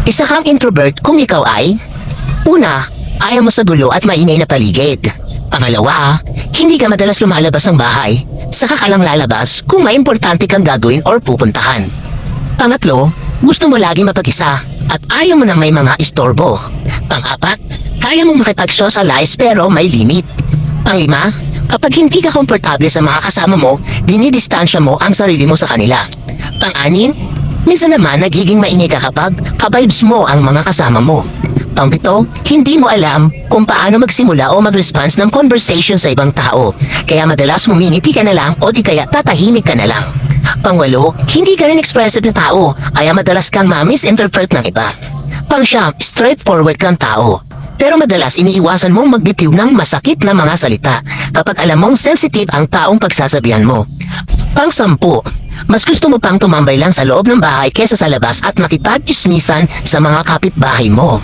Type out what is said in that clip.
Isa kang introvert kung ikaw ay: una, ayaw mo sa gulo at maingay na paligid. Pangalawa, hindi ka madalas lumalabas ng bahay. Saka ka lang lalabas kung may importante kang gagawin or pupuntahan. Pangatlo, gusto mo lagi mapag-isa at ayaw mo na may mga istorbo. Pang-apat, kaya mong makipag-socialize pero may limit. Panglima, kapag hindi ka komportable sa mga kasama mo, dinidistansya mo ang sarili mo sa kanila. Pang-anim, minsan naman nagiging maingay ka kapag ka-vibes mo ang mga kasama mo. Pang-pito, hindi mo alam kung paano magsimula o mag-response ng conversation sa ibang tao. Kaya madalas ngumingiti ka na lang o di kaya tatahimik ka na lang. Pang-walo, hindi ka rin expressive na tao, kaya madalas kang ma-misinterpret ng iba. Pang-siyam, straightforward kang tao. Pero madalas iniiwasan mong magbitiw ng masakit na mga salita kapag alam mong sensitive ang taong pagsasabihan mo. Pang-sampu, mas gusto mo pang tumambay lang sa loob ng bahay kesa sa labas at makipag-chismisan sa mga kapitbahay mo.